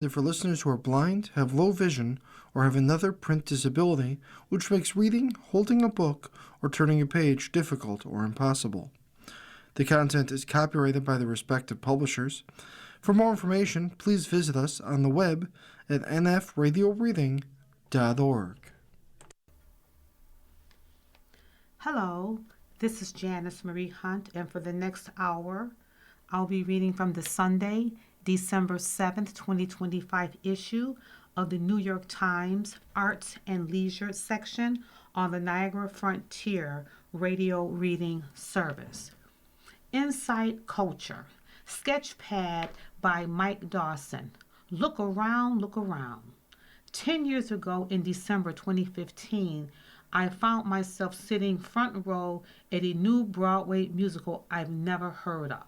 For listeners who are blind, have low vision, or have another print disability which makes reading, holding a book, or turning a page difficult or impossible. The content is copyrighted by the respective publishers. For more information, please visit us on the web at nfradioreading.org. Hello, this is Janice Marie Hunt, and for the next hour, I'll be reading from the Sunday, December 7th, 2025 issue of the New York Times Arts and Leisure section on the Niagara Frontier Radio Reading Service. Insight Culture, Sketchpad by Mike Dawson. Look around, look around. 10 years ago in December 2015, I found myself sitting front row at a new Broadway musical I've never heard of.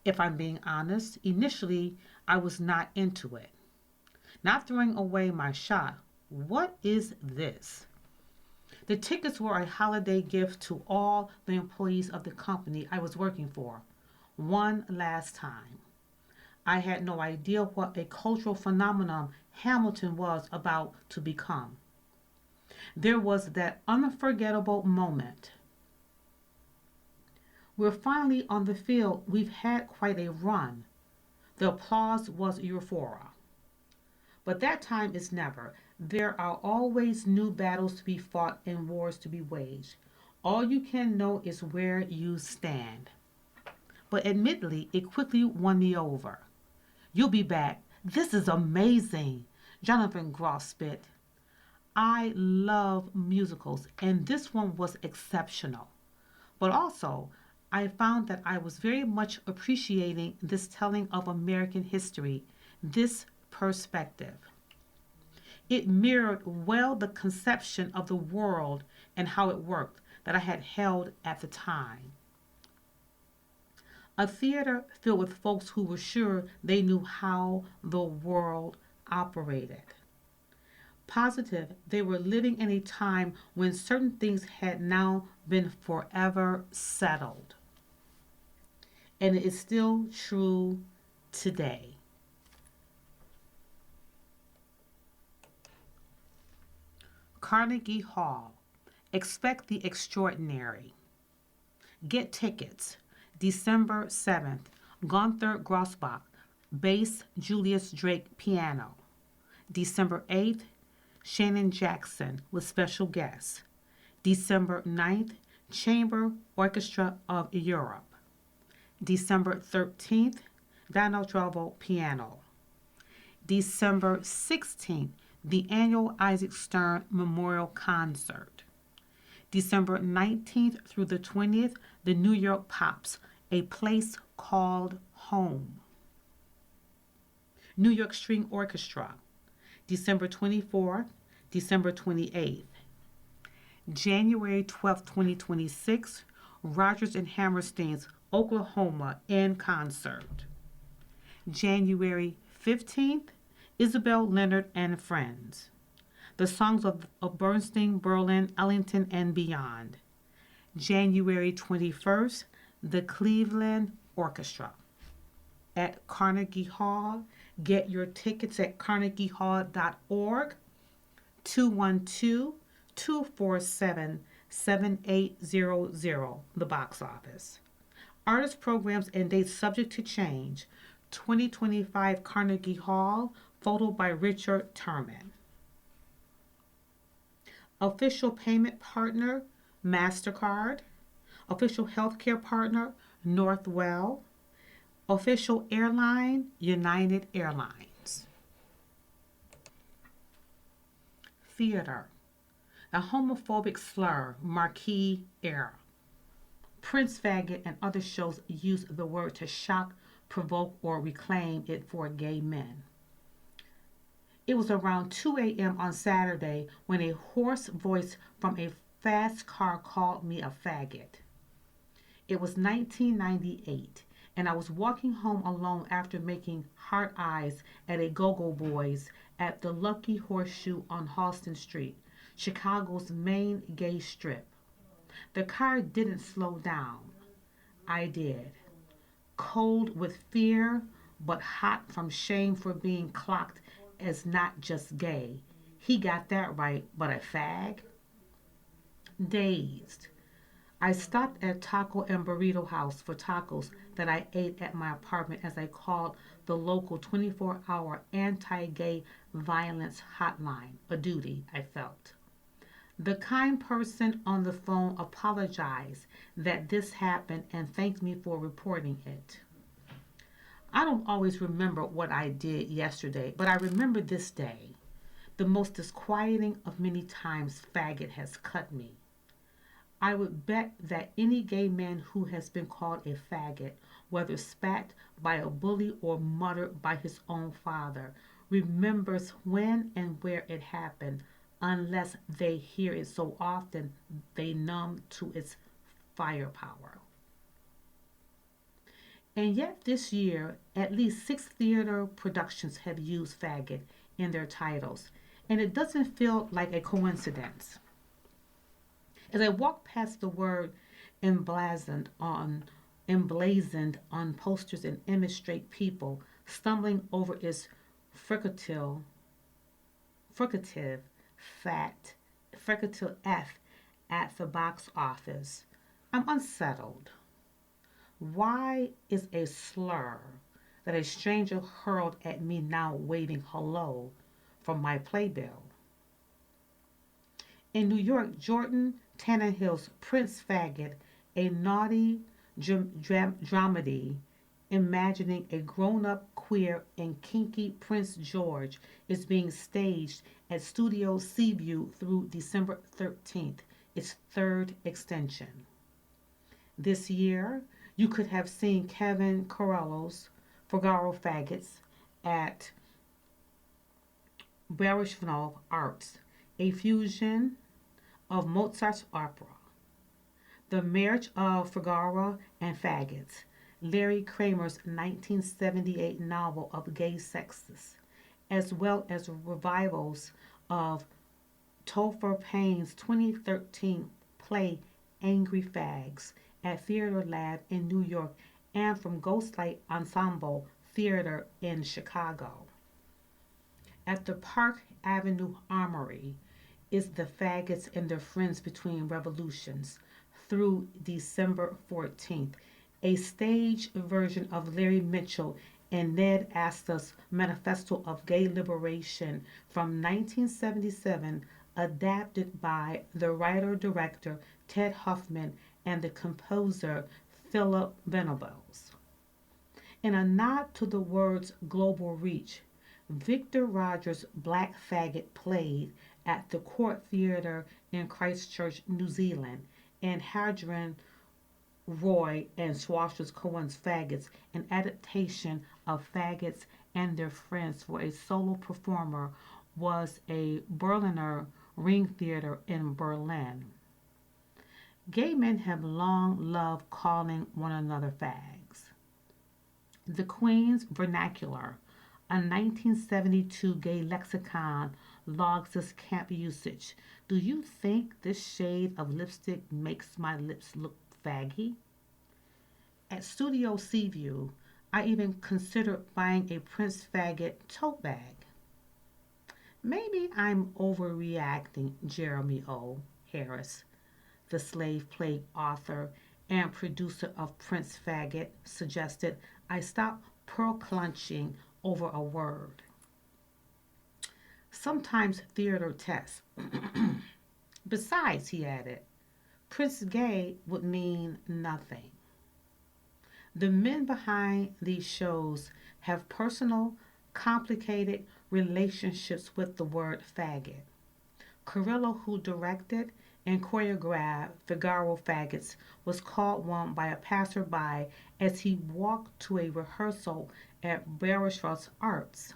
If I'm being honest, initially I was not into it. Not throwing away my shot, what is this? The tickets were a holiday gift to all the employees of the company I was working for, one last time. I had no idea what a cultural phenomenon Hamilton was about to become. There was that unforgettable moment. We're finally on the field. We've had quite a run. The applause was euphoria. But that time is never. There are always new battles to be fought and wars to be waged. All you can know is where you stand. But admittedly, it quickly won me over. You'll be back. This is amazing. Jonathan Groff spit. I love musicals, and this one was exceptional. But also, I found that I was very much appreciating this telling of American history, this perspective. It mirrored well the conception of the world and how it worked that I had held at the time. A theater filled with folks who were sure they knew how the world operated. Positive, they were living in a time when certain things had now been forever settled. And it is still true today. Carnegie Hall. Expect the extraordinary. Get tickets. December 7th. Gunther Grossbach, bass, Julius Drake, piano. December 8th. Shannon Jackson with special guests. December 9th. Chamber Orchestra of Europe. December 13th, Donald Travo, piano. December 16th, the annual Isaac Stern Memorial Concert. December 19th through the 20th, the New York Pops, A Place Called Home. New York String Orchestra, December 24th, December 28th. January 12th, 2026, Rodgers and Hammerstein's Oklahoma in concert. January 15th, Isabel Leonard and Friends. The songs of Bernstein, Berlin, Ellington, and beyond. January 21st, the Cleveland Orchestra. At Carnegie Hall, get your tickets at carnegiehall.org, 212-247-7800, the box office. Artist programs and dates subject to change. 2025 Carnegie Hall, photo by Richard Turman. Official payment partner, MasterCard. Official healthcare partner, Northwell. Official airline, United Airlines. Theater. A homophobic slur, Marquis era. Prince Faggot and other shows use the word to shock, provoke, or reclaim it for gay men. It was around 2 a.m. on Saturday when a hoarse voice from a fast car called me a faggot. It was 1998, and I was walking home alone after making hard eyes at a Go-Go Boys at the Lucky Horseshoe on Halston Street, Chicago's main gay strip. The car didn't slow down. I did. Cold with fear, but hot from shame for being clocked as not just gay. He got that right, but a fag? Dazed, I stopped at Taco and Burrito House for tacos that I ate at my apartment as I called the local 24-hour anti gay violence hotline, a duty I felt. The kind person on the phone apologized that this happened and thanked me for reporting it. I don't always remember what I did yesterday, but I remember this day, the most disquieting of many times faggot has cut me. I would bet that any gay man who has been called a faggot, whether spat by a bully or muttered by his own father, remembers when and where it happened, unless they hear it so often they numb to its firepower. And yet, this year, at least 6 theater productions have used faggot in their titles, and it doesn't feel like a coincidence. As I walked past the word emblazoned on posters and image straight people stumbling over its fricative, fat, fricative F at the box office, I'm unsettled. Why is a slur that a stranger hurled at me now waving hello from my playbill? In New York, Jordan Tannehill's Prince Faggot, a naughty dramedy imagining a grown up, queer, and kinky Prince George, is being staged at Studio Seaview through December 13th, its third extension. This year, you could have seen Kevin Corello's Figaro Faggots at Baryshnikov Arts, a fusion of Mozart's opera, The Marriage of Figaro and Faggots, Larry Kramer's 1978 novel of gay sexes, as well as revivals of Topher Payne's 2013 play Angry Fags at Theater Lab in New York and from Ghostlight Ensemble Theater in Chicago. At the Park Avenue Armory is The Faggots and Their Friends Between Revolutions through December 14th, a stage version of Larry Mitchell and Ned Asta's Manifesto of Gay Liberation from 1977, adapted by the writer-director Ted Huffman and the composer Philip Venables. In a nod to the word's global reach, Victor Rogers' Black Faggot played at the Court Theatre in Christchurch, New Zealand, and Hadron Roy and Swashes Cohen's Faggots, an adaptation of Faggots and Their Friends for a solo performer, was a Berliner Ring Theater in Berlin. Gay men have long loved calling one another fags. The Queen's Vernacular, a 1972 gay lexicon, logs this camp usage. Do you think this shade of lipstick makes my lips look faggy? At Studio Seaview, I even considered buying a Prince Faggot tote bag. Maybe I'm overreacting, Jeremy O. Harris, the slave plague author and producer of Prince Faggot, suggested I stop pearl clutching over a word. Sometimes theater tests. Besides, he added, Prince Gay would mean nothing. The men behind these shows have personal, complicated relationships with the word faggot. Corello, who directed and choreographed Figaro Faggots, was called one by a passerby as he walked to a rehearsal at Baryshnikov Arts.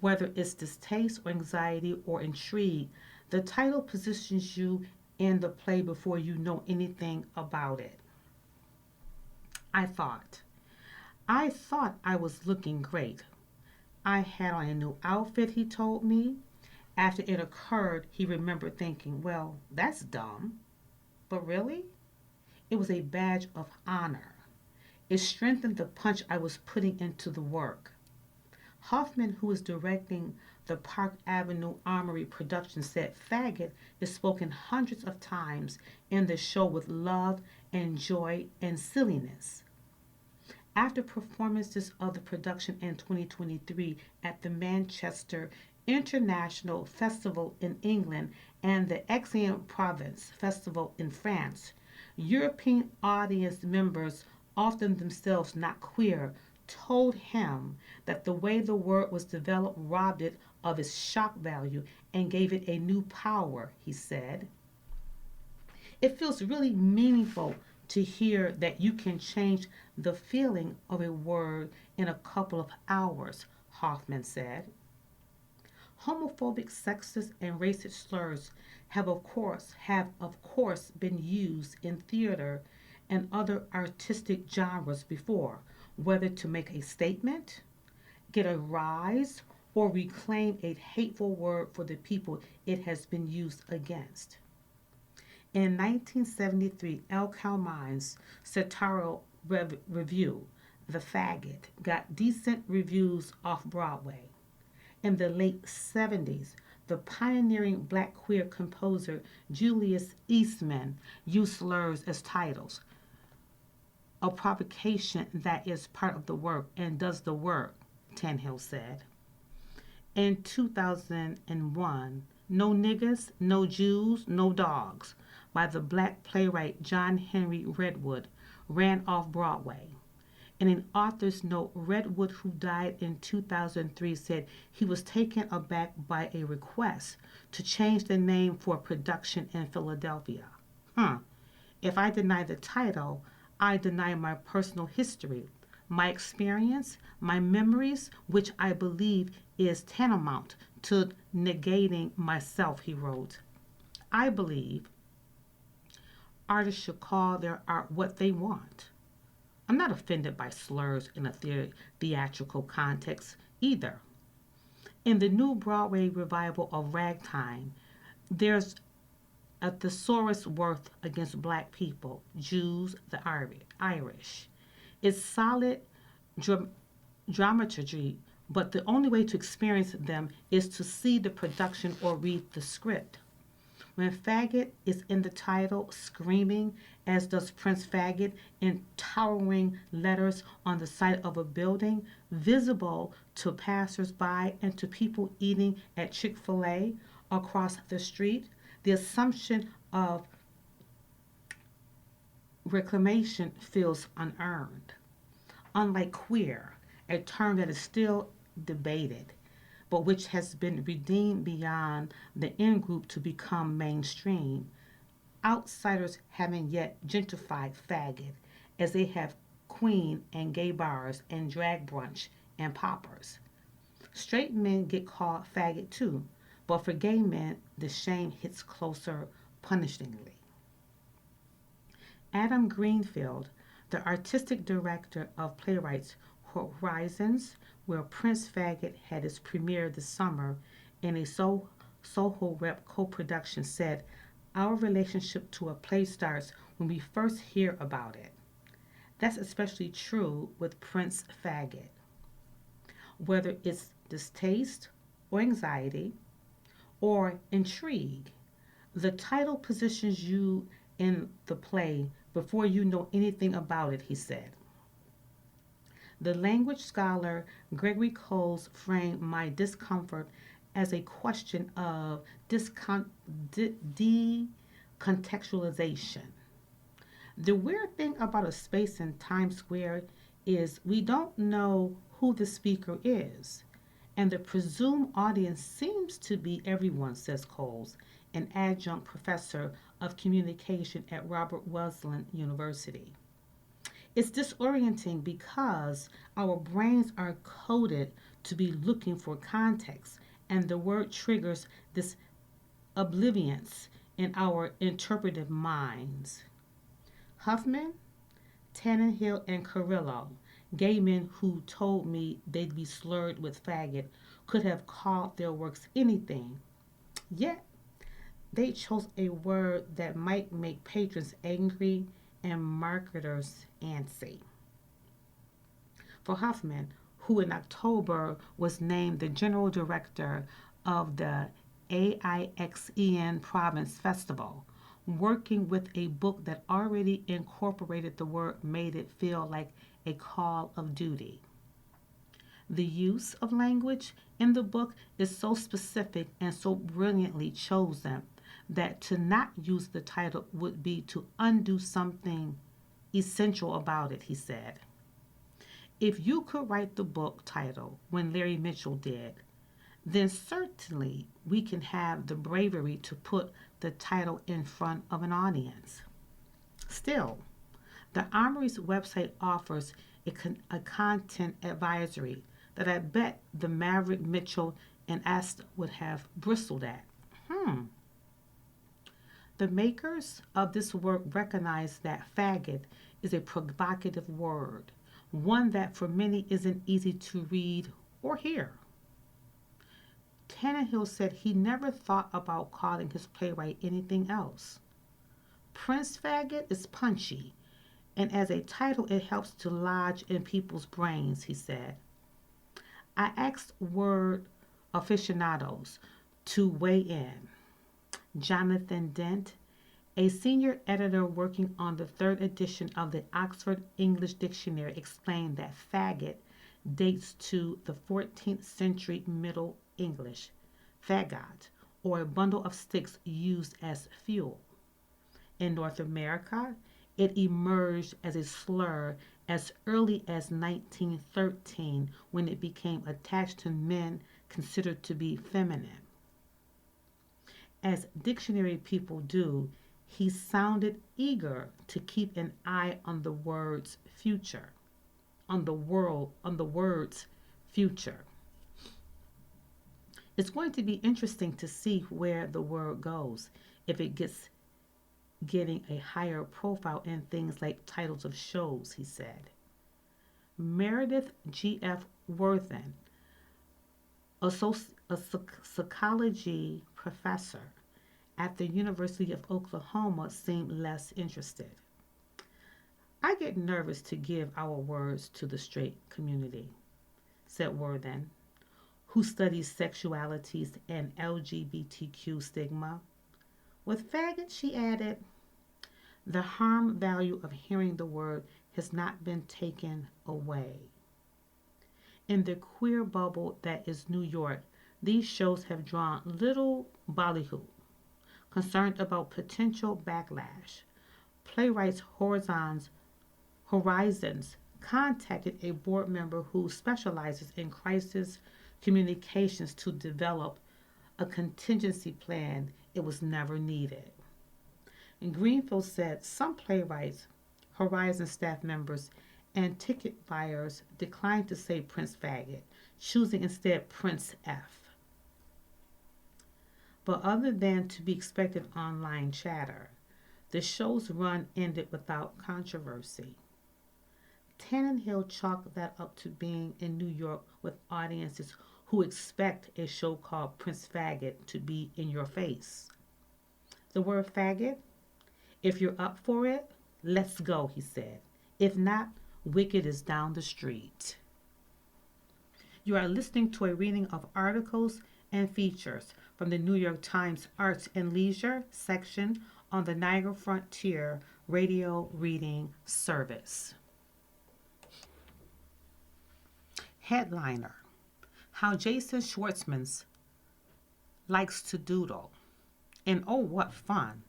Whether it's distaste or anxiety or intrigue, the title positions you in the play before you know anything about it. I thought. I thought I was looking great. I had on a new outfit, he told me. After it occurred, he remembered thinking, well, that's dumb. But really? It was a badge of honor. It strengthened the punch I was putting into the work. Hoffman, who is directing the Park Avenue Armory production, said faggot is spoken hundreds of times in the show with love and joy and silliness. After performances of the production in 2023 at the Manchester International Festival in England and the Aix-en-Provence Festival in France, European audience members, often themselves not queer, told him that the way the word was developed robbed it of its shock value and gave it a new power, he said. It feels really meaningful to hear that you can change the feeling of a word in a couple of hours, Hoffman said. Homophobic, sexist, and racist slurs have of course been used in theater and other artistic genres before, whether to make a statement, get a rise, or reclaim a hateful word for the people it has been used against. In 1973, L. Calmine's satirical review, The Faggot, got decent reviews off Broadway. In the late 70s, the pioneering black queer composer Julius Eastman used slurs as titles, a provocation that is part of the work and does the work, Tannehill said. In 2001, No Niggas, No Jews, No Dogs by the black playwright John Henry Redwood ran off Broadway. In an author's note, Redwood, who died in 2003, said he was taken aback by a request to change the name for a production in Philadelphia. If I deny the title, I deny my personal history, my experience, my memories, which I believe is tantamount to negating myself, he wrote. I believe artists should call their art what they want. I'm not offended by slurs in a theatrical context either. In the new Broadway revival of Ragtime, there's a thesaurus worth against black people, Jews, the Irish. It's solid dramaturgy, but the only way to experience them is to see the production or read the script. When faggot is in the title, screaming, as does Prince Faggot, in towering letters on the side of a building, visible to passers-by and to people eating at Chick-fil-A across the street, the assumption of reclamation feels unearned. Unlike queer, a term that is still debated, but which has been redeemed beyond the in group to become mainstream, outsiders haven't yet gentrified faggot as they have queen and gay bars and drag brunch and poppers. Straight men get called faggot too, but for gay men, the shame hits closer punishingly. Adam Greenfield, the artistic director of Playwrights Horizons, where Prince Faggot had its premiere this summer in a Soho Rep co-production, said, "Our relationship to a play starts when we first hear about it. That's especially true with Prince Faggot. Whether it's distaste or anxiety or intrigue, the title positions you in the play before you know anything about it," he said. The language scholar Gregory Coles framed my discomfort as a question of decontextualization. The weird thing about a space in Times Square is we don't know who the speaker is, and the presumed audience seems to be everyone, says Coles, an adjunct professor of communication at Robert Wesleyan University. It's disorienting because our brains are coded to be looking for context, and the word triggers this oblivience in our interpretive minds. Huffman, Tannehill, and Carrillo, gay men who told me they'd be slurred with faggot, could have called their works anything. Yet, they chose a word that might make patrons angry and marketers antsy. Verhoeven, who in October was named the general director of the AIXEN Province Festival, working with a book that already incorporated the word made it feel like a call of duty. The use of language in the book is so specific and so brilliantly chosen that to not use the title would be to undo something essential about it, he said. If you could write the book title when Larry Mitchell did, then certainly we can have the bravery to put the title in front of an audience. Still, the Armory's website offers a content advisory that I bet the Maverick Mitchell and Asta would have bristled at. The makers of this work recognize that faggot is a provocative word, one that for many isn't easy to read or hear. Tannehill said he never thought about calling his playwright anything else. Prince Faggot is punchy, and as a title it helps to lodge in people's brains, he said. I asked word aficionados to weigh in. Jonathan Dent, a senior editor working on the third edition of the Oxford English Dictionary, explained that faggot dates to the 14th century Middle English, fagot, or a bundle of sticks used as fuel. In North America, it emerged as a slur as early as 1913 when it became attached to men considered to be feminine. As dictionary people do, he sounded eager to keep an eye on the word's future, on the word's future. It's going to be interesting to see where the word goes, if it gets getting a higher profile in things like titles of shows, he said. Meredith G.F. Worthen, a psychology professor at the University of Oklahoma, seemed less interested. I get nervous to give our words to the straight community, said Worthen, who studies sexualities and LGBTQ stigma. With faggot, she added, the harm value of hearing the word has not been taken away. In the queer bubble that is New York, these shows have drawn little ballyhoo. Concerned about potential backlash, Playwrights Horizons contacted a board member who specializes in crisis communications to develop a contingency plan. It was never needed. And Greenfield said some playwrights, Horizon staff members, and ticket buyers declined to say Prince Faggot, choosing instead Prince F. But other than to be expected online chatter, the show's run ended without controversy. Tannehill chalked that up to being in New York with audiences who expect a show called Prince Faggot to be in your face. The word faggot, if you're up for it, let's go, he said. If not, Wicked is down the street. You are listening to a reading of articles and features from the New York Times Arts and Leisure section on the Niagara Frontier Radio Reading Service. Headliner: How Jason Schwartzman Likes to Doodle. And oh, what fun!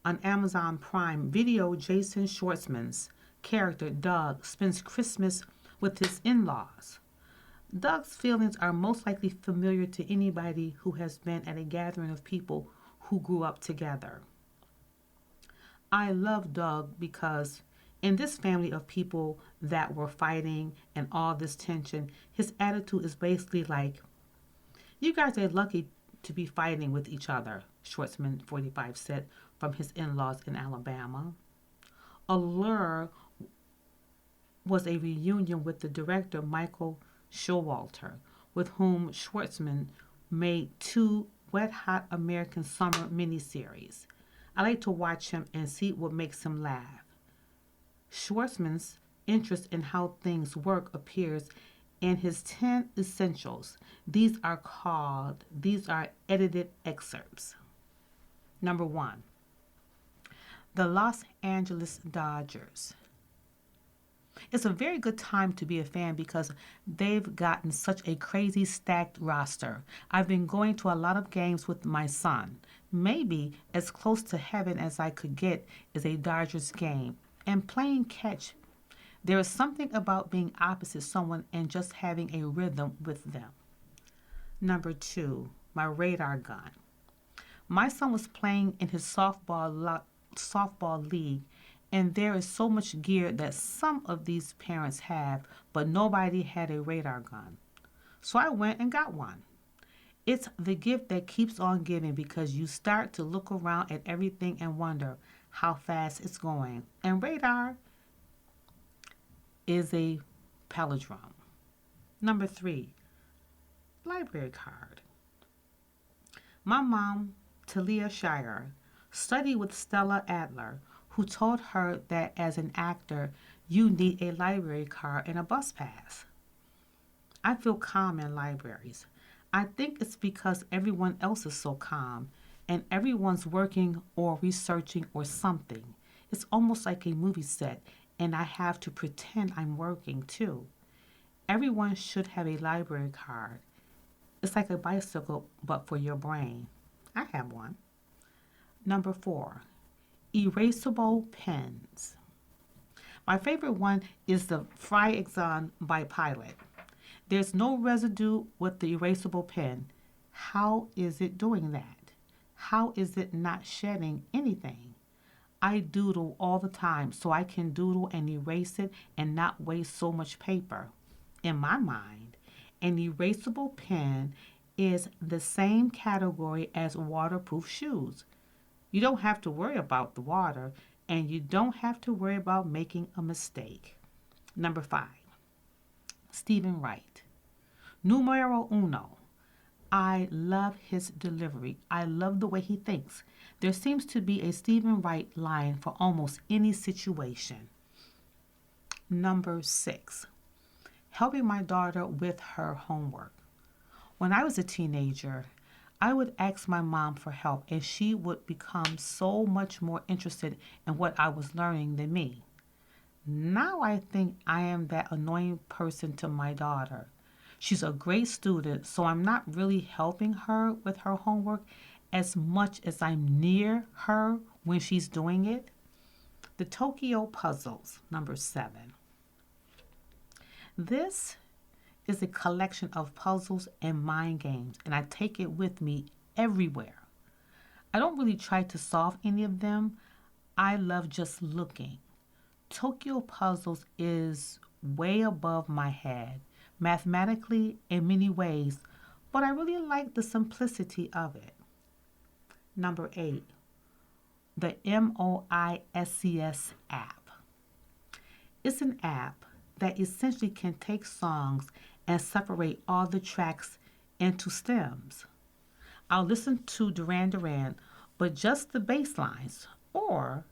On Amazon Prime Video, Jason Schwartzman's character Doug spends Christmas with his in-laws. Doug's feelings are most likely familiar to anybody who has been at a gathering of people who grew up together. I love Doug because in this family of people that were fighting and all this tension, his attitude is basically like, you guys are lucky to be fighting with each other, Schwartzman, 45, said from his in-laws in Alabama. Allure was a reunion with the director Michael Showalter, with whom Schwartzman made 2 wet-hot American summer miniseries. I like to watch him and see what makes him laugh. Schwartzman's interest in how things work appears in his 10 essentials. These are edited excerpts. Number 1, the Los Angeles Dodgers. It's a very good time to be a fan because they've gotten such a crazy stacked roster. I've been going to a lot of games with my son. Maybe as close to heaven as I could get is a Dodgers game. And playing catch, there is something about being opposite someone and just having a rhythm with them. Number 2, my radar gun. My son was playing in his softball league, and there is so much gear that some of these parents have, but nobody had a radar gun. So I went and got one. It's the gift that keeps on giving because you start to look around at everything and wonder how fast it's going. And radar is a palindrome. Number 3, library card. My mom, Talia Shire, studied with Stella Adler, who told her that as an actor, you need a library card and a bus pass. I feel calm in libraries. I think it's because everyone else is so calm and everyone's working or researching or something. It's almost like a movie set, and I have to pretend I'm working too. Everyone should have a library card. It's like a bicycle, but for your brain. I have one. Number 4, erasable pens. My favorite one is the Fry-Exon by Pilot. There's no residue with the erasable pen. How is it doing that? How is it not shedding anything? I doodle all the time so I can doodle and erase it and not waste so much paper. In my mind, an erasable pen is the same category as waterproof shoes. You don't have to worry about the water, and you don't have to worry about making a mistake. Number 5, Stephen Wright. Numero uno. I love his delivery. I love the way he thinks. There seems to be a Stephen Wright line for almost any situation. Number 6, helping my daughter with her homework. When I was a teenager, I would ask my mom for help, and she would become so much more interested in what I was learning than me. Now I think I am that annoying person to my daughter. She's a great student, so I'm not really helping her with her homework as much as I'm near her when she's doing it. The Tokyo Puzzles, number 7. This is a collection of puzzles and mind games, and I take it with me everywhere. I don't really try to solve any of them. I love just looking. Tokyo Puzzles is way above my head, mathematically in many ways, but I really like the simplicity of it. Number 8, the MOISCS app. It's an app that essentially can take songs and separate all the tracks into stems. I'll listen to Duran Duran, but just the bass lines, or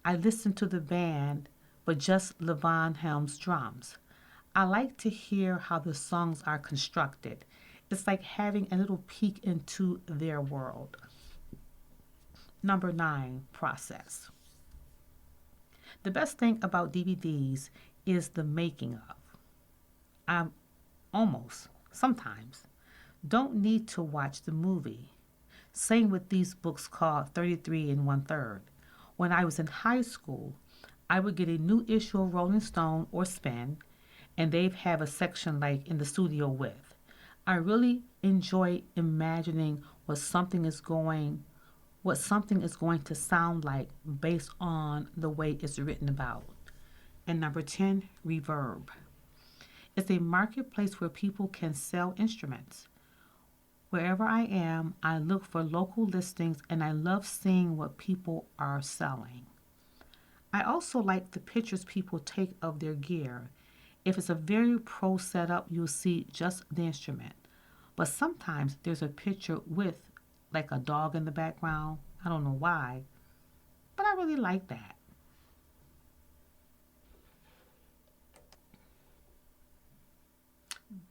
I listen to the band, but just Levon Helm's drums. I like to hear how the songs are constructed. It's like having a little peek into their world. Number 9, process. The best thing about DVDs is the making of. I'm sometimes, don't need to watch the movie. Same with these books called 33 and 1/3. When I was in high school, I would get a new issue of Rolling Stone or Spin, and they'd have a section like in the studio with. I really enjoy imagining what something is going to sound like based on the way it's written about. And number 10, Reverb. It's a marketplace where people can sell instruments. Wherever I am, I look for local listings and I love seeing what people are selling. I also like the pictures people take of their gear. If it's a very pro setup, you'll see just the instrument. But sometimes there's a picture with like a dog in the background. I don't know why, but I really like that.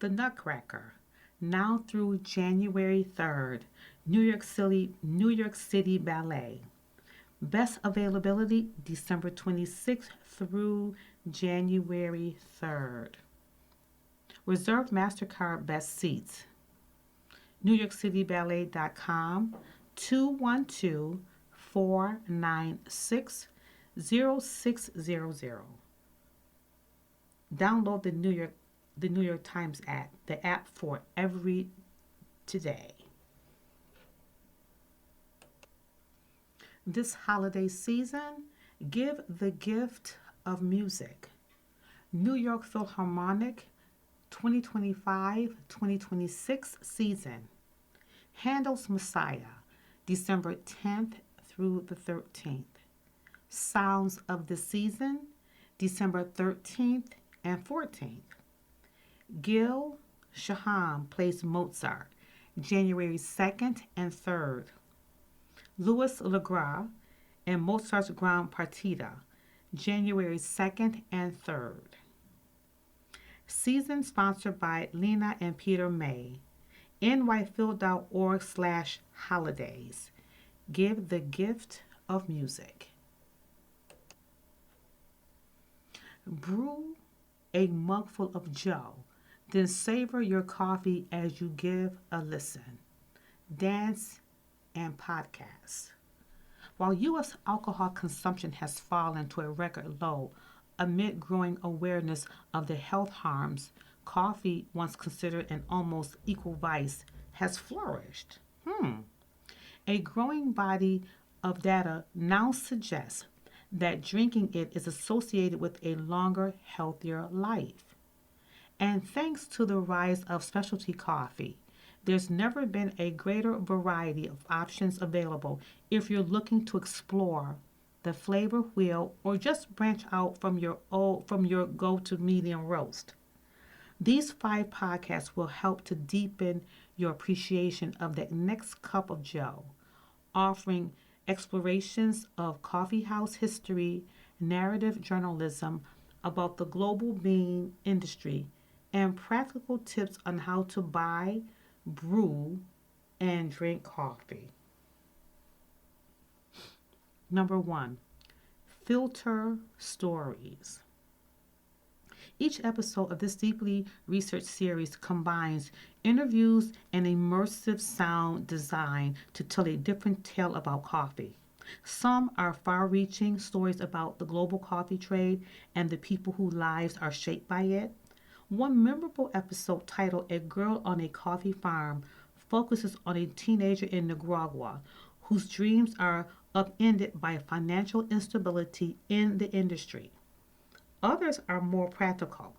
The Nutcracker, now through January 3rd, New York City Ballet. Best availability December 26th through January 3rd. Reserve MasterCard best seats. NewYorkCityBallet.com 212-496-0600. Download the New York Times app, the app for every today. This holiday season, give the gift of music. New York Philharmonic 2025-2026 season. Handel's Messiah, December 10th through the 13th. Sounds of the Season, December 13th and 14th. Gil Shaham plays Mozart, January 2nd and 3rd. Louis Legras and Mozart's Grand Partita, January 2nd and 3rd. Season sponsored by Lena and Peter May. nyphil.org/holidays. Give the gift of music. Brew a mugful of Joe, then savor your coffee as you give a listen. Dance and podcasts. While U.S. alcohol consumption has fallen to a record low amid growing awareness of the health harms, coffee, once considered an almost equal vice, has flourished. A growing body of data now suggests that drinking it is associated with a longer, healthier life. And thanks to the rise of specialty coffee, there's never been a greater variety of options available if you're looking to explore the flavor wheel or just branch out from your go-to medium roast. These 5 podcasts will help to deepen your appreciation of that next cup of Joe, offering explorations of coffeehouse history, narrative journalism about the global bean industry, and practical tips on how to buy, brew, and drink coffee. Number 1, filter stories. Each episode of this deeply researched series combines interviews and immersive sound design to tell a different tale about coffee. Some are far-reaching stories about the global coffee trade and the people whose lives are shaped by it. One memorable episode titled A Girl on a Coffee Farm focuses on a teenager in Nicaragua whose dreams are upended by financial instability in the industry. Others are more practical.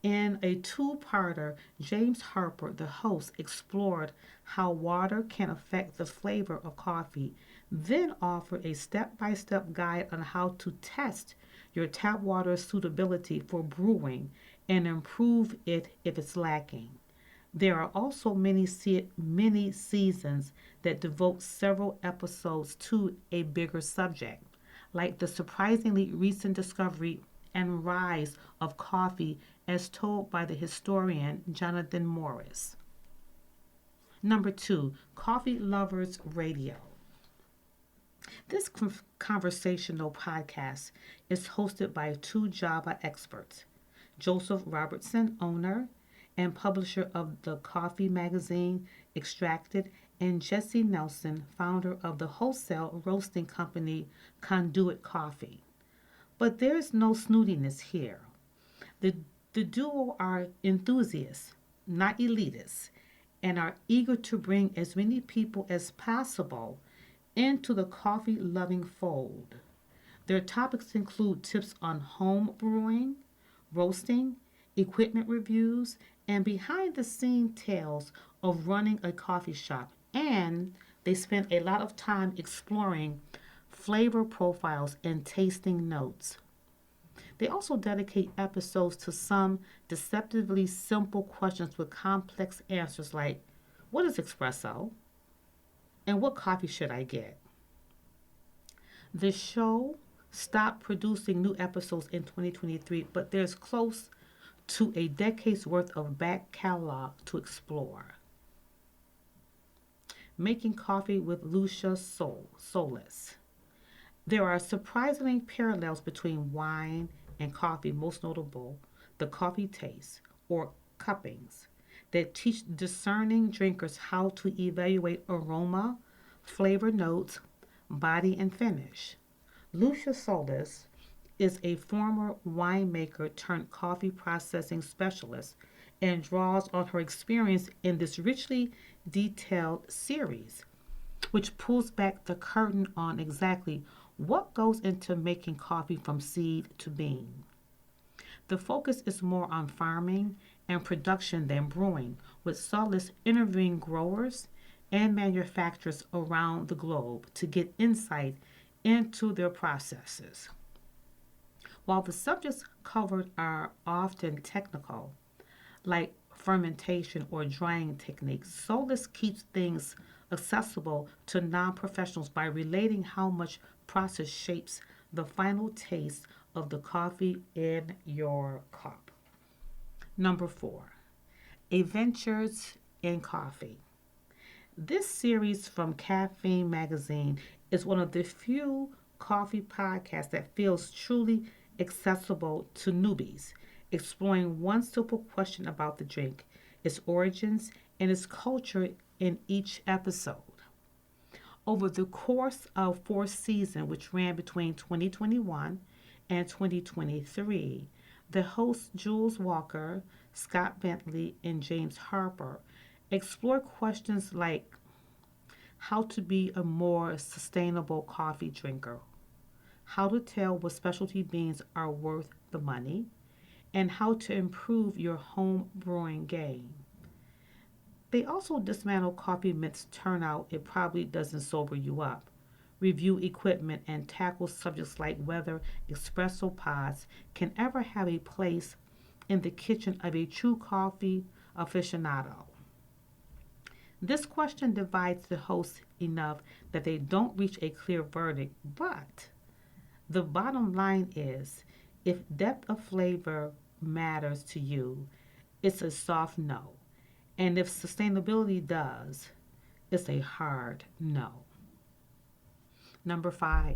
In a 2-parter, James Harper, the host, explored how water can affect the flavor of coffee, then offered a step-by-step guide on how to test your tap water's suitability for brewing and improve it if it's lacking. There are also many seasons that devote several episodes to a bigger subject, like the surprisingly recent discovery and rise of coffee as told by the historian Jonathan Morris. Number 2, Coffee Lovers Radio. This conversational podcast is hosted by 2 Java experts, Joseph Robertson, owner and publisher of the coffee magazine Extracted, and Jesse Nelson, founder of the wholesale roasting company Conduit Coffee. But there's no snootiness here. The duo are enthusiasts, not elitists, and are eager to bring as many people as possible into the coffee-loving fold. Their topics include tips on home brewing, roasting, equipment reviews, and behind-the-scenes tales of running a coffee shop. And they spend a lot of time exploring flavor profiles and tasting notes. They also dedicate episodes to some deceptively simple questions with complex answers like, what is espresso? And what coffee should I get? The show stopped producing new episodes in 2023, but there's close to a decade's worth of back catalog to explore. Making Coffee with Lucia Solis. There are surprising parallels between wine and coffee, most notable the coffee taste, or cuppings, that teach discerning drinkers how to evaluate aroma, flavor notes, body, and finish. Lucia Solis is a former winemaker turned coffee processing specialist and draws on her experience in this richly detailed series, which pulls back the curtain on exactly what goes into making coffee from seed to bean. The focus is more on farming and production than brewing, with Solis interviewing growers and manufacturers around the globe to get insight into their processes. While the subjects covered are often technical, like fermentation or drying techniques, Solis keeps things accessible to non professionals by relating how much process shapes the final taste of the coffee in your cup. Number 4, Adventures in Coffee. This series from Caffeine Magazine is one of the few coffee podcasts that feels truly accessible to newbies, exploring one simple question about the drink, its origins, and its culture in each episode. Over the course of 4 seasons, which ran between 2021 and 2023, the hosts Jules Walker, Scott Bentley, and James Harper explore questions like how to be a more sustainable coffee drinker, how to tell what specialty beans are worth the money, and how to improve your home brewing game. They also dismantle coffee myths turn out it probably doesn't sober you up, review equipment, and tackle subjects like whether espresso pods can ever have a place in the kitchen of a true coffee aficionado. This question divides the hosts enough that they don't reach a clear verdict, but the bottom line is if depth of flavor matters to you, it's a soft no. And if sustainability does, it's a hard no. Number 5,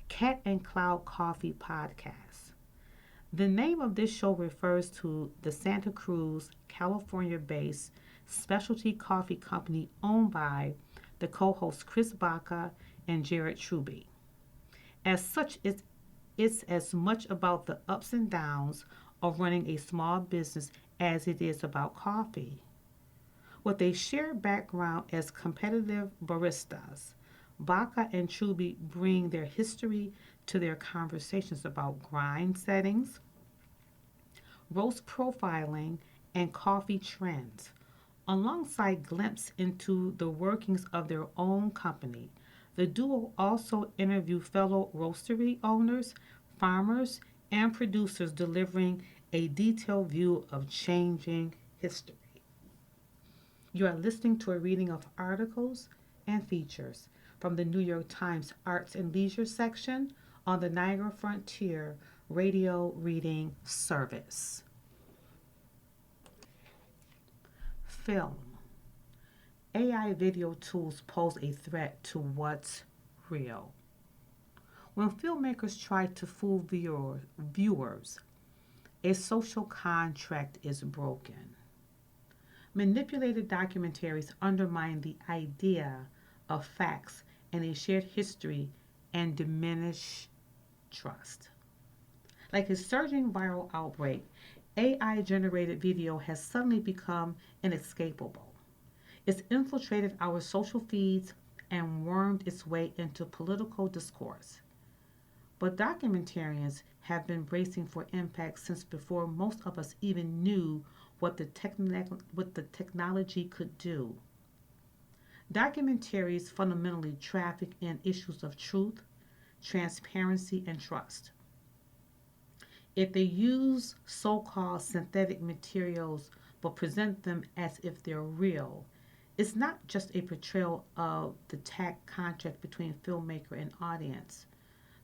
Cat and Cloud Coffee Podcast. The name of this show refers to the Santa Cruz, California based specialty coffee company owned by the co hosts Chris Baca and Jared Truby. As such, it's as much about the ups and downs of running a small business as it is about coffee. With a shared background as competitive baristas, Baca and Truby bring their history to their conversations about grind settings, roast profiling, and coffee trends, alongside glimpses into the workings of their own company. The duo also interview fellow roastery owners, farmers, and producers, delivering a detailed view of changing history. You are listening to a reading of articles and features from the New York Times Arts and Leisure section on the Niagara Frontier Radio Reading Service. Film. AI video tools pose a threat to what's real. When filmmakers try to fool viewers, a social contract is broken. Manipulated documentaries undermine the idea of facts and a shared history and diminish trust. Like a surging viral outbreak, AI generated video has suddenly become inescapable. It's infiltrated our social feeds and wormed its way into political discourse. But documentarians have been bracing for impact since before most of us even knew what the technology could do. Documentaries fundamentally traffic in issues of truth, transparency, and trust. If they use so called synthetic materials but present them as if they're real, it's not just a portrayal of the tech contract between filmmaker and audience.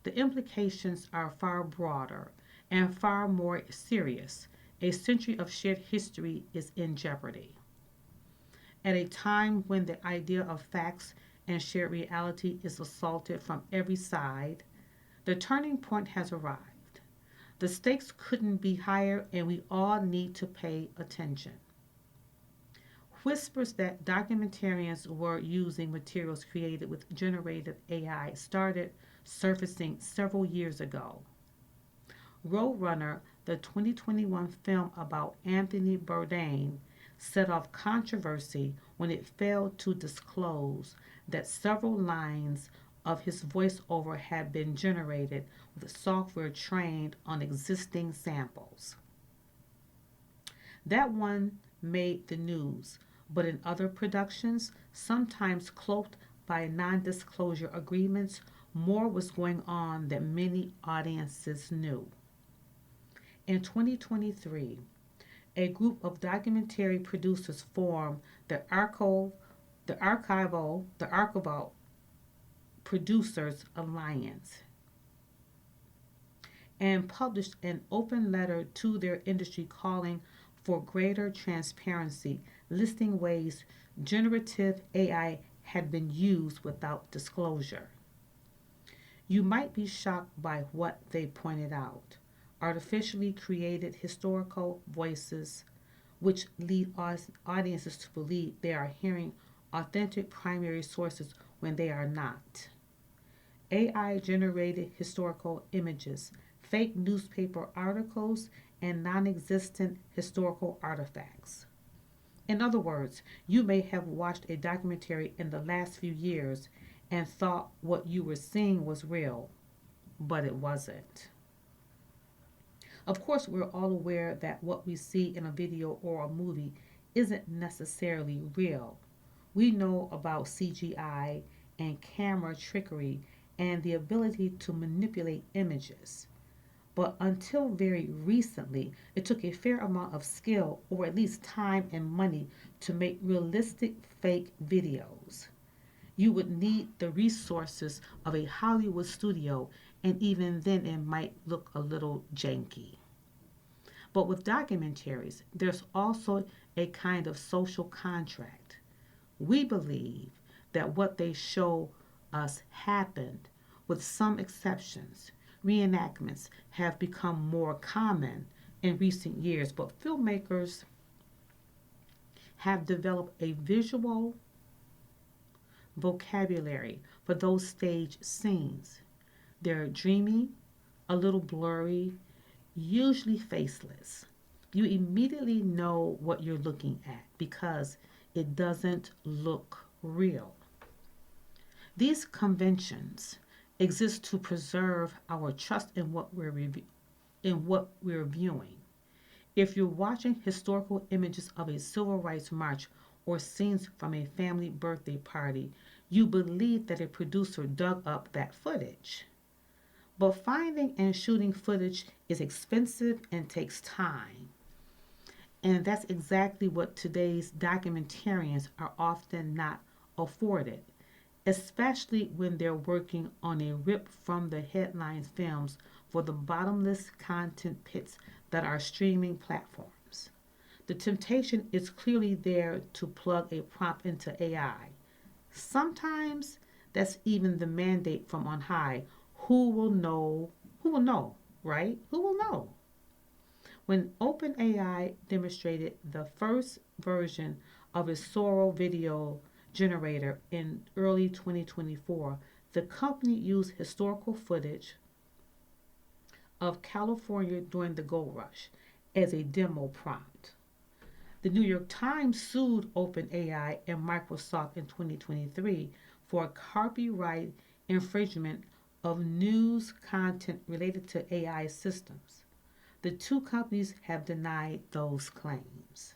The implications are far broader and far more serious. A century of shared history is in jeopardy. At a time when the idea of facts and shared reality is assaulted from every side, the turning point has arrived. The stakes couldn't be higher, and we all need to pay attention. Whispers that documentarians were using materials created with generative AI started surfacing several years ago. Roadrunner, the 2021 film about Anthony Bourdain, set off controversy when it failed to disclose that several lines of his voiceover had been generated with software trained on existing samples. That one made the news, but in other productions, sometimes cloaked by non disclosure agreements, more was going on than many audiences knew. In 2023, a group of documentary producers formed the Archival Producers Alliance and published an open letter to their industry calling for greater transparency, listing ways generative AI had been used without disclosure. You might be shocked by what they pointed out. Artificially created historical voices, which lead audiences to believe they are hearing authentic primary sources when they are not. AI generated historical images, fake newspaper articles, and non existent historical artifacts. In other words, you may have watched a documentary in the last few years and thought what you were seeing was real, but it wasn't. Of course, we're all aware that what we see in a video or a movie isn't necessarily real. We know about CGI and camera trickery and the ability to manipulate images. But until very recently, it took a fair amount of skill, or at least time and money, to make realistic fake videos. You would need the resources of a Hollywood studio, and even then, it might look a little janky. But with documentaries, there's also a kind of social contract. We believe that what they show us happened, with some exceptions. Reenactments have become more common in recent years, but filmmakers have developed a visual vocabulary for those stage scenes. They're dreamy, a little blurry, usually faceless. You immediately know what you're looking at because it doesn't look real. These conventions exist to preserve our trust in what we're viewing. If you're watching historical images of a civil rights march or scenes from a family birthday party, you believe that a producer dug up that footage. But finding and shooting footage is expensive and takes time. And that's exactly what today's documentarians are often not afforded, especially when they're working on a rip from the headlines films for the bottomless content pits that are streaming platforms. The temptation is clearly there to plug a prompt into AI. Sometimes that's even the mandate from on high. Who will know? Who will know, right? Who will know? When OpenAI demonstrated the first version of its Sora video generator in early 2024, the company used historical footage of California during the gold rush as a demo prompt. The New York Times sued OpenAI and Microsoft in 2023 for copyright infringement of news content related to AI systems. The two companies have denied those claims.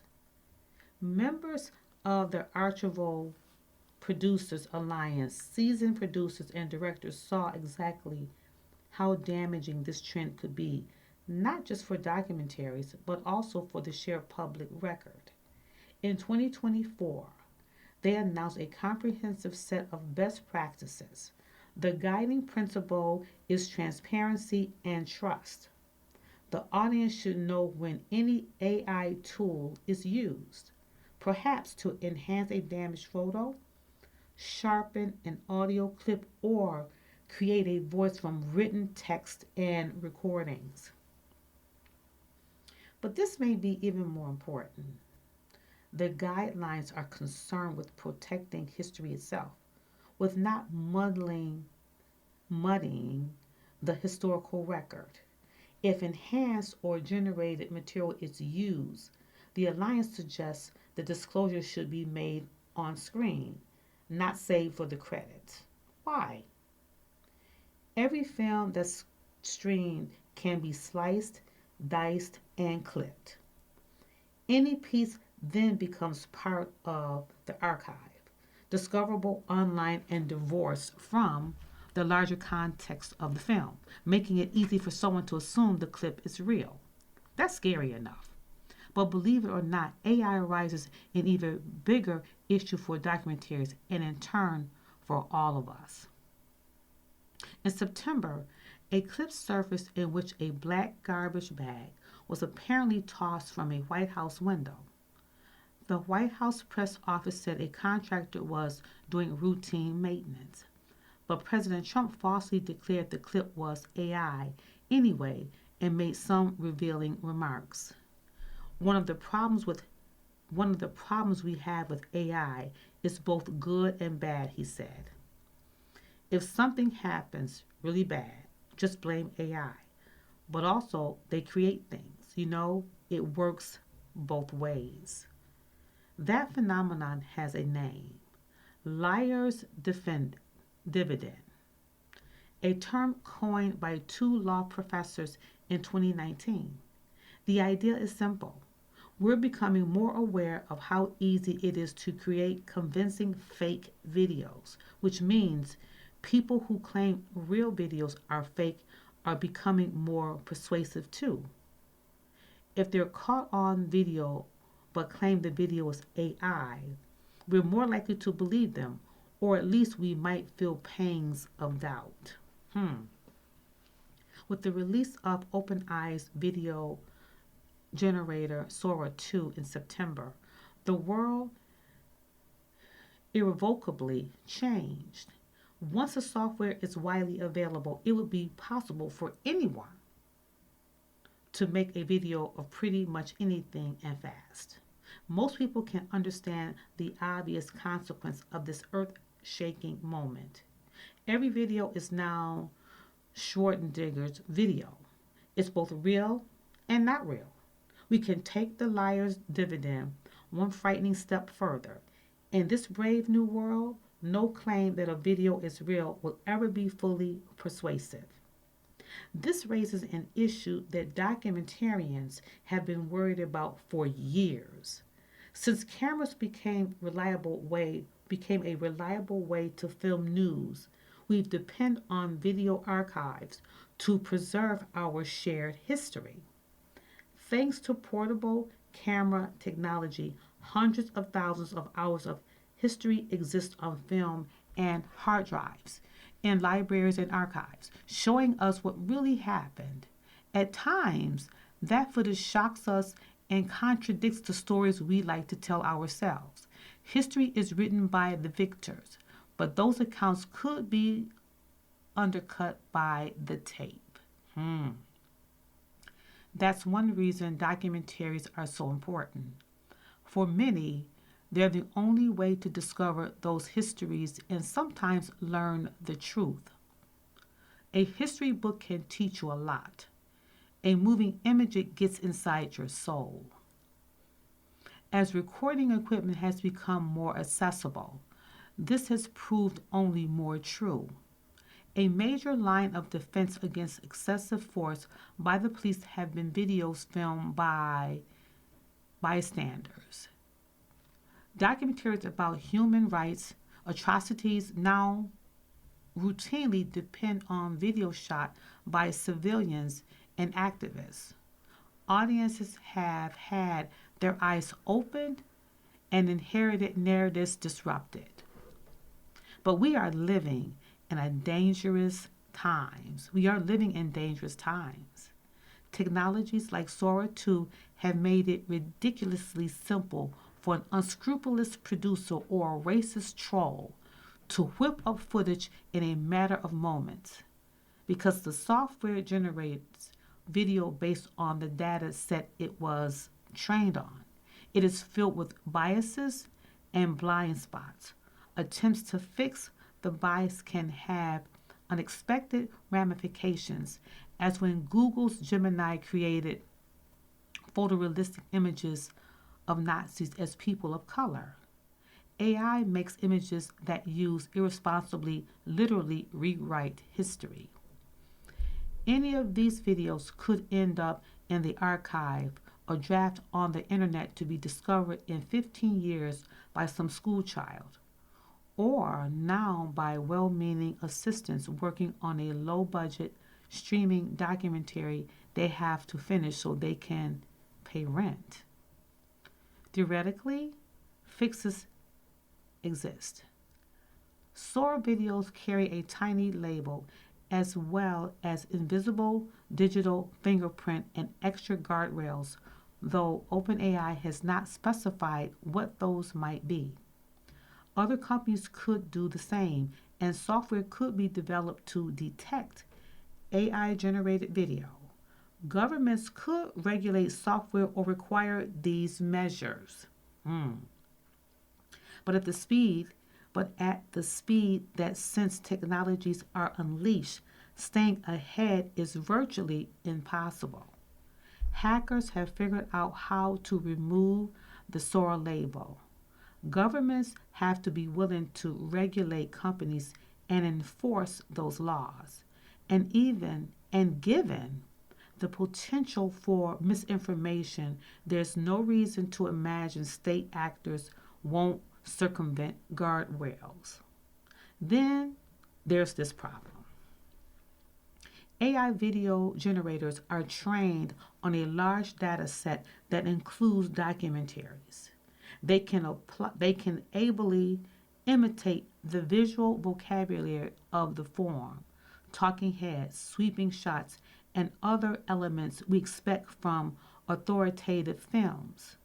Members of the Archival Producers Alliance, seasoned producers and directors, saw exactly how damaging this trend could be, not just for documentaries, but also for the shared public record. In 2024, they announced a comprehensive set of best practices. The guiding principle is transparency and trust. The audience should know when any AI tool is used, perhaps to enhance a damaged photo, sharpen an audio clip, or create a voice from written text and recordings. But this may be even more important. The guidelines are concerned with protecting history itself, with not muddying the historical record. If enhanced or generated material is used, the Alliance suggests the disclosure should be made on screen, not saved for the credits. Why? Every film that's streamed can be sliced, diced, and clipped. Any piece then becomes part of the archive, discoverable online and divorced from the larger context of the film, making it easy for someone to assume the clip is real. That's scary enough. But believe it or not, AI arises an even bigger issue for documentaries and in turn for all of us. In September, a clip surfaced in which a black garbage bag was apparently tossed from a White House window. The White House press office said a contractor was doing routine maintenance, but President Trump falsely declared the clip was AI anyway and made some revealing remarks. One of the problems we have with AI is both good and bad, he said. If something happens really bad, just blame AI. But also, they create things. It works both ways. That phenomenon has a name: liar's dividend, a term coined by two law professors in 2019. The idea is simple. We're becoming more aware of how easy it is to create convincing fake videos, which means people who claim real videos are fake are becoming more persuasive too. If they're caught on video but claim the video is AI, we're more likely to believe them, or at least we might feel pangs of doubt. With the release of OpenAI's video generator Sora 2 in September, the world irrevocably changed. Once the software is widely available, it would be possible for anyone to make a video of pretty much anything and fast. Most people can understand the obvious consequence of this earth shaking moment. Every video is now Schwarzenegger's video. It's both real and not real. We can take the liar's dividend one frightening step further. In this brave new world, no claim that a video is real will ever be fully persuasive. This raises an issue that documentarians have been worried about for years. Since cameras became a reliable way to film news, we depend on video archives to preserve our shared history. Thanks to portable camera technology, hundreds of thousands of hours of history exist on film and hard drives in libraries and archives, showing us what really happened. At times, that footage shocks us and contradicts the stories we like to tell ourselves. History is written by the victors, but those accounts could be undercut by the tape. That's one reason documentaries are so important. For many, they're the only way to discover those histories and sometimes learn the truth. A history book can teach you a lot. A moving image gets inside your soul. As recording equipment has become more accessible, this has proved only more true. A major line of defense against excessive force by the police have been videos filmed by bystanders. Documentaries about human rights atrocities now routinely depend on video shot by civilians and activists. Audiences have had their eyes opened and inherited narratives disrupted. But we are living in dangerous times. Technologies like Sora 2 have made it ridiculously simple for an unscrupulous producer or a racist troll to whip up footage in a matter of moments because the software generates video based on the data set it was trained on. It is filled with biases and blind spots. Attempts to fix the bias can have unexpected ramifications, as when Google's Gemini created photorealistic images of Nazis as people of color. AI makes images that use irresponsibly literally rewrite history. Any of these videos could end up in the archive or draft on the internet to be discovered in 15 years by some schoolchild, or now by well meaning assistants working on a low budget streaming documentary they have to finish so they can pay rent. Theoretically, fixes exist. Sora videos carry a tiny label as well as invisible digital fingerprint and extra guardrails, though OpenAI has not specified what those might be. Other companies could do the same, and software could be developed to detect AI generated video. Governments could regulate software or require these measures. But at the speed that since technologies are unleashed, staying ahead is virtually impossible. Hackers have figured out how to remove the Sora label. Governments have to be willing to regulate companies and enforce those laws. And given the potential for misinformation, there's no reason to imagine state actors won't circumvent guardrails. Then there's this problem. AI video generators are trained on a large data set that includes documentaries. They can ably imitate the visual vocabulary of the form, talking heads, sweeping shots, and other elements we expect from authoritative films.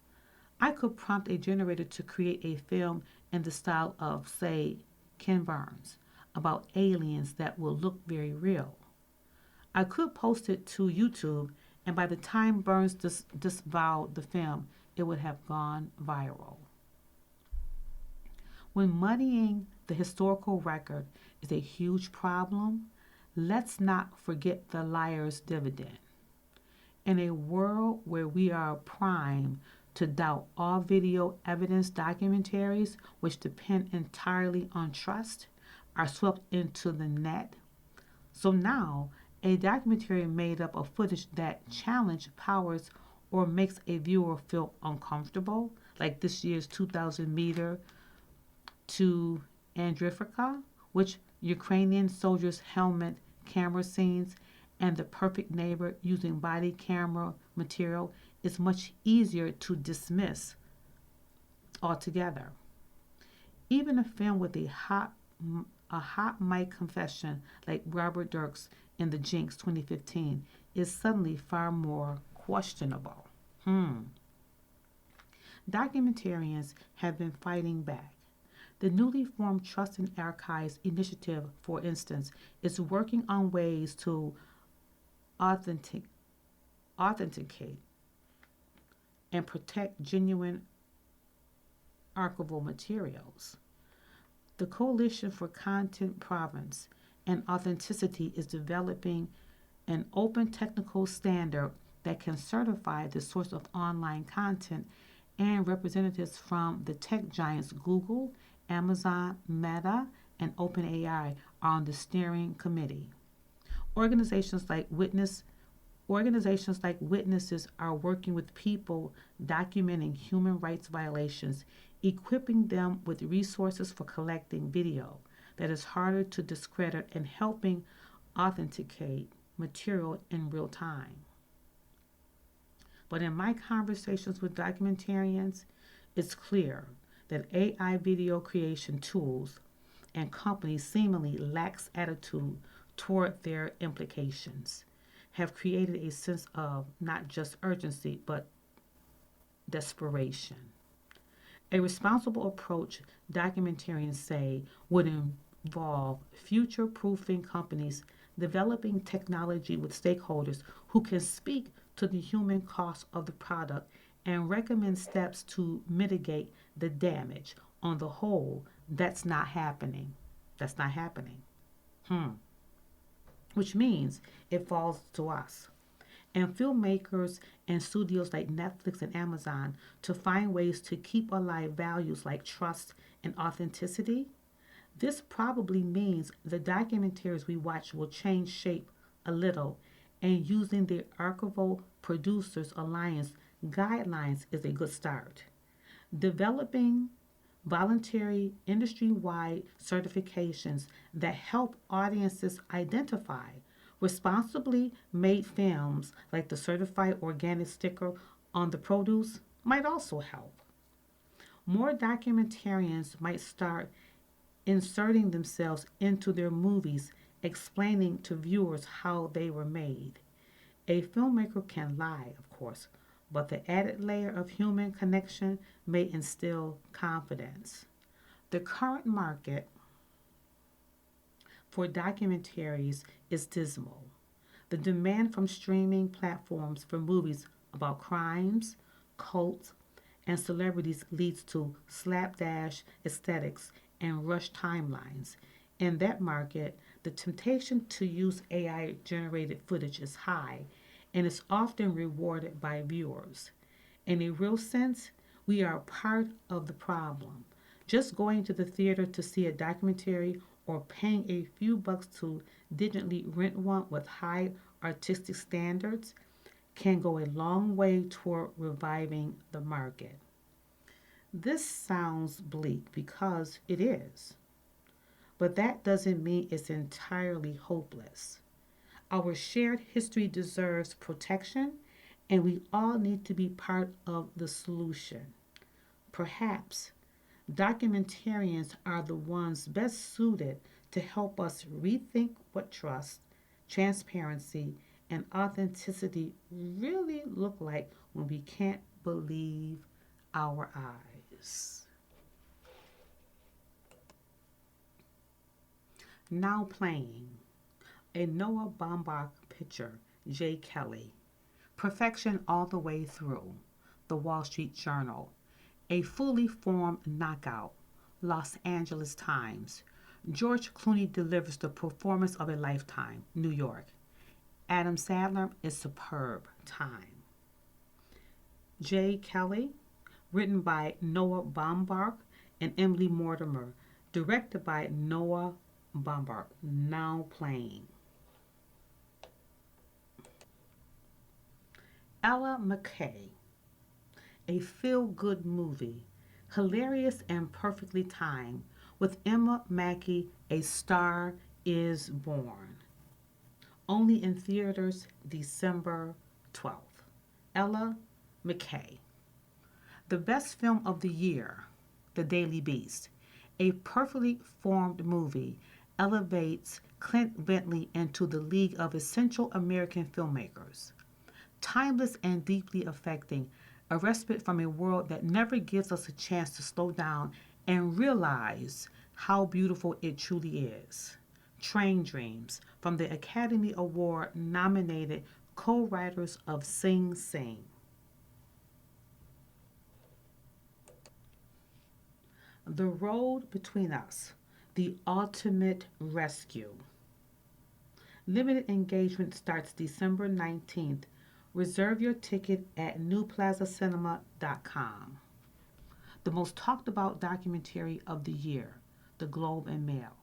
I could prompt a generator to create a film in the style of, say, Ken Burns, about aliens that will look very real. I could post it to YouTube, and by the time Burns disavowed the film, it would have gone viral. When muddying the historical record is a huge problem, let's not forget the liar's dividend. In a world where we are primed to doubt all video evidence, documentaries, which depend entirely on trust, are swept into the net. So now, a documentary made up of footage that challenges powers or makes a viewer feel uncomfortable, like this year's 2,000 meter to Andrivka, which Ukrainian soldiers' helmet camera scenes, and The Perfect Neighbor using body camera material, is much easier to dismiss altogether. Even a film with a hot mic confession like Robert Dirks in The Jinx 2015 is suddenly far more questionable. Documentarians have been fighting back. The newly formed Trust in Archives Initiative, for instance, is working on ways to authenticate and protect genuine archival materials. The Coalition for Content Provenance and Authenticity is developing an open technical standard that can certify the source of online content, and representatives from the tech giants Google, Amazon, Meta, and OpenAI are on the steering committee. Organizations like Witnesses are working with people documenting human rights violations, equipping them with resources for collecting video that is harder to discredit, and helping authenticate material in real time. But in my conversations with documentarians, it's clear that AI video creation tools and companies seemingly lack attitude toward their implications. have created a sense of not just urgency, but desperation. A responsible approach, documentarians say, would involve future proofing companies developing technology with stakeholders who can speak to the human cost of the product and recommend steps to mitigate the damage. On the whole, that's not happening. That's not happening. Which means it falls to us. And filmmakers and studios like Netflix and Amazon to find ways to keep alive values like trust and authenticity. This probably means the documentaries we watch will change shape a little, and using the Archival Producers Alliance guidelines is a good start. Developing voluntary industry wide certifications that help audiences identify responsibly made films, like the certified organic sticker on the produce, might also help. More documentarians might start inserting themselves into their movies, explaining to viewers how they were made. A filmmaker can lie, of course, but the added layer of human connection may instill confidence. The current market for documentaries is dismal. The demand from streaming platforms for movies about crimes, cults, and celebrities leads to slapdash aesthetics and rush timelines. In that market, the temptation to use AI generated footage is high and is often rewarded by viewers. In a real sense, we are part of the problem. Just going to the theater to see a documentary or paying a few bucks to digitally rent one with high artistic standards can go a long way toward reviving the market. This sounds bleak because it is, but that doesn't mean it's entirely hopeless. Our shared history deserves protection, and we all need to be part of the solution. Perhaps documentarians are the ones best suited to help us rethink what trust, transparency, and authenticity really look like when we can't believe our eyes. Now playing a Noah Baumbach picture, Jay Kelly. Perfection all the way through. The Wall Street Journal. A fully formed knockout. Los Angeles Times. George Clooney delivers the performance of a lifetime. New York. Adam Sandler is superb. Time. Jay Kelly, written by Noah Baumbach and Emily Mortimer, directed by Noah Baumbach. Now playing. Ella McKay, a feel good movie, hilarious and perfectly timed, with Emma Mackey, A Star is Born. Only in theaters December 12th. Ella McKay. The best film of the year, The Daily Beast. A perfectly formed movie elevates Clint Bentley into the league of essential American filmmakers. Timeless and deeply affecting, a respite from a world that never gives us a chance to slow down and realize how beautiful it truly is. Train Dreams, from the Academy Award nominated co writers of Sing Sing. The Road Between Us, The Ultimate Rescue. Limited engagement starts December 19th. Reserve your ticket at newplazacinema.com. The most talked about documentary of the year, The Globe and Mail.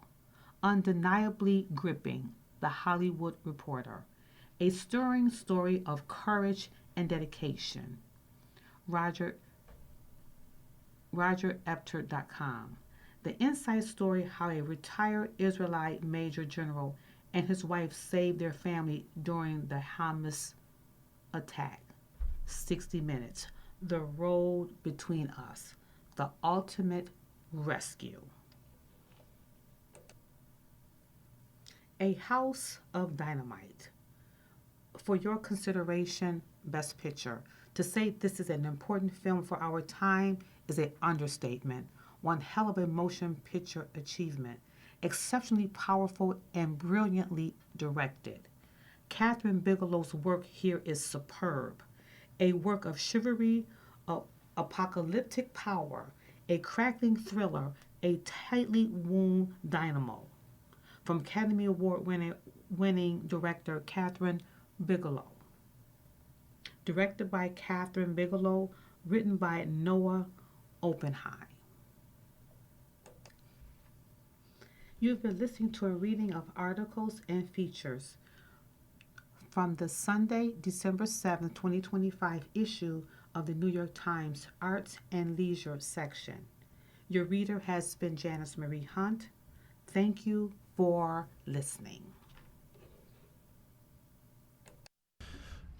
Undeniably gripping, The Hollywood Reporter. A stirring story of courage and dedication. Roger RogerEpter.com. The inside story how a retired Israelite major general and his wife saved their family during the Hamas attack. 60 Minutes. The Road Between Us. The Ultimate Rescue. A House of Dynamite. For your consideration, Best Picture. To say this is an important film for our time is an understatement. One hell of a motion picture achievement. Exceptionally powerful and brilliantly directed. Catherine Bigelow's work here is superb. A work of chivalry, of apocalyptic power, a crackling thriller, a tightly wound dynamo. From Academy Award winning director Catherine Bigelow. Directed by Catherine Bigelow, written by Noah Oppenheim. You've been listening to a reading of articles and features from the Sunday, December 7, 2025 issue of the New York Times Arts and Leisure section. Your reader has been Janice Marie Hunt. Thank you for listening.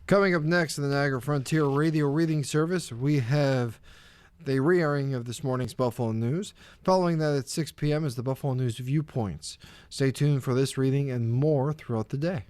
Coming up next in the Niagara Frontier Radio Reading Service, we have the re-airing of this morning's Buffalo News. Following that at 6 p.m. is the Buffalo News Viewpoints. Stay tuned for this reading and more throughout the day.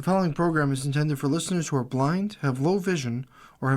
The following program is intended for listeners who are blind, have low vision, or have